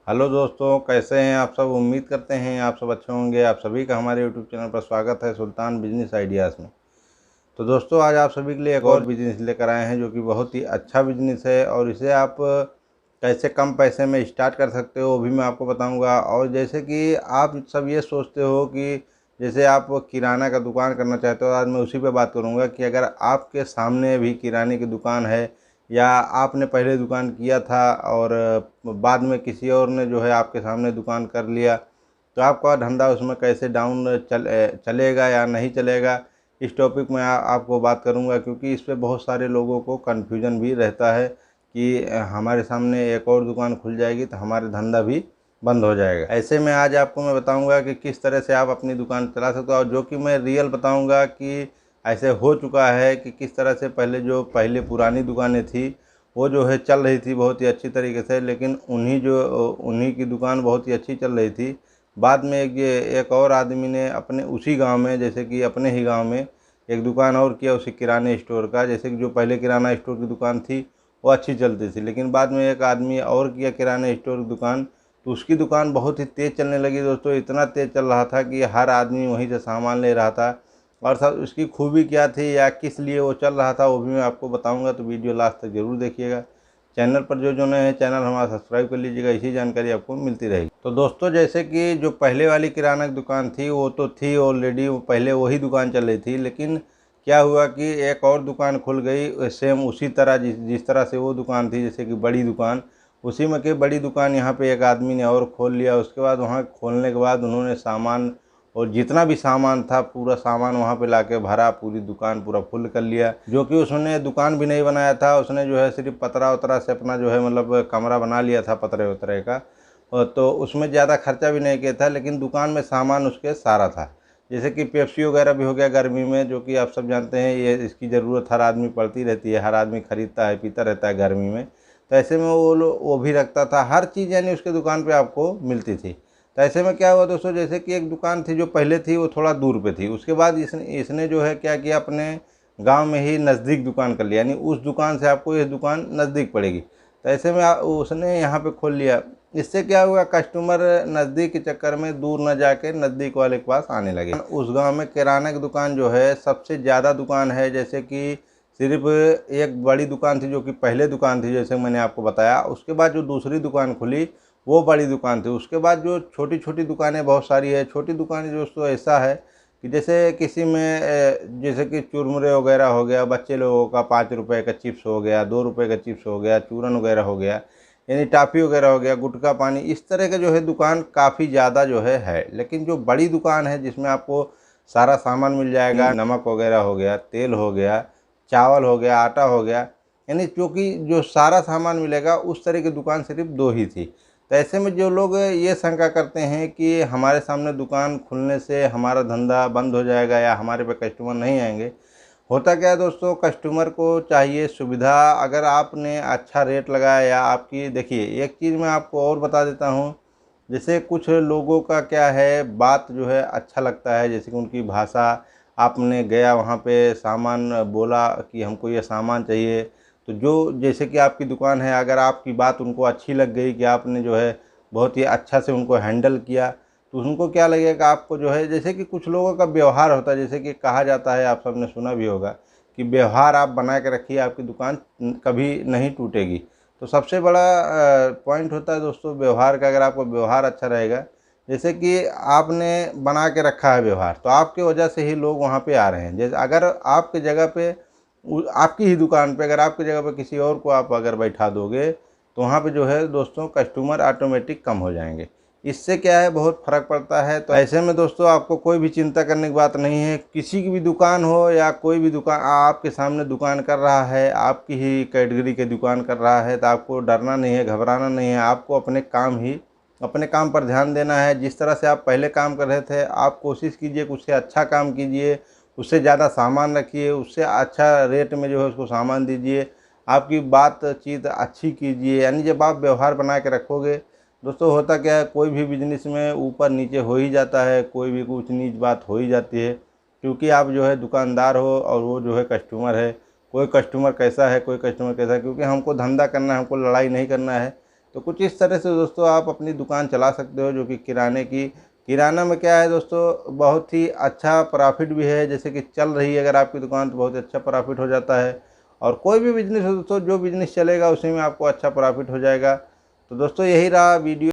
Hello दोस्तों, कैसे हैं आप सब। उम्मीद करते हैं आप सब अच्छे होंगे। आप सभी का हमारे यूट्यूब चैनल पर स्वागत है सुल्तान बिजनेस आइडियाज़ में। तो दोस्तों, आज आप सभी के लिए एक और बिजनेस लेकर आए हैं जो कि बहुत ही अच्छा बिजनेस है और इसे आप कैसे कम पैसे में स्टार्ट कर सकते हो वो भी मैं आपको बताऊंगा। और जैसे कि आप सब ये सोचते हो कि जैसे आप किराना का दुकान करना चाहते हो, आज मैं उसी पे बात करूंगा कि अगर आपके सामने भी किराने की दुकान है या आपने पहले दुकान किया था और बाद में किसी और ने जो है आपके सामने दुकान कर लिया, तो आपका धंधा उसमें कैसे डाउन चलेगा या नहीं चलेगा, इस टॉपिक में आपको बात करूंगा। क्योंकि इस पे बहुत सारे लोगों को कन्फ्यूजन भी रहता है कि हमारे सामने एक और दुकान खुल जाएगी तो हमारा धंधा भी बंद हो जाएगा। ऐसे में आज आपको मैं बताऊंगा कि किस तरह से आप अपनी दुकान चला सकते हो, और जो कि मैं रियल बताऊंगा कि ऐसे हो चुका है कि किस तरह से पहले पुरानी दुकानें थी वो जो है चल रही थी बहुत ही अच्छी तरीके से, लेकिन उन्हीं की दुकान बहुत ही अच्छी चल रही थी। बाद में एक और आदमी ने अपने उसी गांव में, जैसे कि अपने ही गांव में एक दुकान और किया उसी किराने स्टोर का। जैसे कि जो पहले किराना स्टोर की दुकान थी वो अच्छी चलती थी, लेकिन बाद में एक आदमी और किया किराने स्टोर की दुकान, तो उसकी दुकान बहुत ही तेज़ चलने लगी दोस्तों। इतना तेज़ चल रहा था कि हर आदमी वहीं से सामान ले रहा था। और सर, उसकी खूबी क्या थी या किस लिए वो चल रहा था वो भी मैं आपको बताऊंगा, तो वीडियो लास्ट तक जरूर देखिएगा। चैनल पर जो नए हैं, चैनल हमारा सब्सक्राइब कर लीजिएगा, इसी जानकारी आपको मिलती रहेगी। तो दोस्तों, जैसे कि जो पहले वाली किराना की दुकान थी वो तो थी ऑलरेडी, पहले वही दुकान चल रही थी, लेकिन क्या हुआ कि एक और दुकान खुल गई सेम उसी तरह जिस तरह से वो दुकान थी, जैसे कि बड़ी दुकान। उसी में कि बड़ी दुकान यहाँ पे एक आदमी ने और खोल लिया। उसके बाद वहाँ खोलने के बाद उन्होंने सामान और जितना भी सामान था पूरा सामान वहाँ पे लाके भरा, पूरी दुकान पूरा फुल कर लिया। जो कि उसने दुकान भी नहीं बनाया था, उसने जो है सिर्फ पतरा उतरा से अपना जो है मतलब कमरा बना लिया था पतरे उतरे का। और तो उसमें ज़्यादा खर्चा भी नहीं किया था, लेकिन दुकान में सामान उसके सारा था। जैसे कि पेप्सी वगैरह भी हो गया गर्मी में, जो कि आप सब जानते हैं ये इसकी ज़रूरत हर आदमी पड़ती रहती है, हर आदमी खरीदता है पीता रहता है गर्मी में। तो ऐसे में वो भी रखता था, हर चीज़ यानी उसके दुकान पे आपको मिलती थी। तो ऐसे में क्या हुआ दोस्तों, जैसे कि एक दुकान थी जो पहले थी वो थोड़ा दूर पे थी। उसके बाद इसने जो है क्या किया, अपने गांव में ही नज़दीक दुकान कर लिया, यानी उस दुकान से आपको ये दुकान नज़दीक पड़ेगी। तो ऐसे में उसने यहाँ पे खोल लिया। इससे क्या हुआ, कस्टमर नज़दीक के चक्कर में दूर न जाके नज़दीक वाले के पास आने लगे। उस गांव में किराना की दुकान जो है सबसे ज़्यादा दुकान है। जैसे कि सिर्फ एक बड़ी दुकान थी जो कि पहले दुकान थी, जैसे मैंने आपको बताया। उसके बाद जो दूसरी दुकान खुली वो बड़ी दुकान थी। उसके बाद जो छोटी छोटी दुकानें बहुत सारी है। छोटी दुकानें दोस्तों ऐसा है कि जैसे किसी में जैसे कि चुरमुरे वगैरह हो गया, बच्चे लोगों का 5 रुपए का चिप्स हो गया, 2 रुपए का चिप्स हो गया, चूरन वगैरह हो गया, यानी टाफ़ी वगैरह हो गया, गुटखा पानी, इस तरह के जो है दुकान काफ़ी ज़्यादा जो है। लेकिन जो बड़ी दुकान है जिसमें आपको सारा सामान मिल जाएगा, नमक वगैरह हो गया, तेल हो गया, चावल हो गया, आटा हो गया, यानी क्योंकि जो सारा सामान मिलेगा उस तरह की दुकान सिर्फ दो ही थी। तो ऐसे में जो लोग ये शंका करते हैं कि हमारे सामने दुकान खुलने से हमारा धंधा बंद हो जाएगा या हमारे पे कस्टमर नहीं आएंगे, होता क्या है दोस्तों, कस्टमर को चाहिए सुविधा। अगर आपने अच्छा रेट लगाया या आपकी, देखिए एक चीज़ मैं आपको और बता देता हूँ। जैसे कुछ लोगों का क्या है, बात जो है अच्छा लगता है, जैसे कि उनकी भाषा, आपने गया वहाँ पे सामान बोला कि हमको ये सामान चाहिए, तो जो जैसे कि आपकी दुकान है, अगर आपकी बात उनको अच्छी लग गई कि आपने जो है बहुत ही अच्छा से उनको हैंडल किया, तो उनको क्या लगेगा, आपको जो है, जैसे कि कुछ लोगों का व्यवहार होता है, जैसे कि कहा जाता है, आप सबने सुना भी होगा कि व्यवहार आप बना के रखिए, आपकी दुकान कभी नहीं टूटेगी। तो सबसे बड़ा पॉइंट होता है दोस्तों व्यवहार का। अगर आपका व्यवहार अच्छा रहेगा, जैसे कि आपने बना के रखा है व्यवहार, तो आपके वजह से ही लोग वहाँ पे आ रहे हैं। जैसे अगर आपके जगह पे आपकी ही दुकान पे, अगर आपकी जगह पे किसी और को आप अगर बैठा दोगे, तो वहाँ पे जो है दोस्तों कस्टमर ऑटोमेटिक कम हो जाएंगे। इससे क्या है, बहुत फ़र्क पड़ता है। तो ऐसे में दोस्तों आपको कोई भी चिंता करने की बात नहीं है। किसी की भी दुकान हो या कोई भी दुकान आपके सामने दुकान कर रहा है, आपकी ही कैटेगरी के दुकान कर रहा है, तो आपको डरना नहीं है, घबराना नहीं है। आपको अपने काम पर ध्यान देना है। जिस तरह से आप पहले काम कर रहे थे, आप कोशिश कीजिए कि उससे अच्छा काम कीजिए, उससे ज़्यादा सामान रखिए, उससे अच्छा रेट में जो है उसको सामान दीजिए, आपकी बातचीत अच्छी कीजिए। यानी जब आप व्यवहार बना के रखोगे दोस्तों, होता क्या है, कोई भी बिजनेस में ऊपर नीचे हो ही जाता है, कोई भी ऊंच नीच बात हो ही जाती है। क्योंकि आप जो है दुकानदार हो और वो जो है कस्टमर है। कोई कस्टमर कैसा है, कोई कस्टमर कैसा है, क्योंकि हमको धंधा करना है, हमको लड़ाई नहीं करना है। तो कुछ इस तरह से दोस्तों आप अपनी दुकान चला सकते हो, जो कि किराने की। किराना में क्या है दोस्तों, बहुत ही अच्छा प्रॉफिट भी है। जैसे कि चल रही है अगर आपकी दुकान तो बहुत अच्छा प्रॉफिट हो जाता है। और कोई भी बिजनेस हो दोस्तों, जो बिजनेस चलेगा उसी में आपको अच्छा प्रॉफिट हो जाएगा। तो दोस्तों यही रहा वीडियो।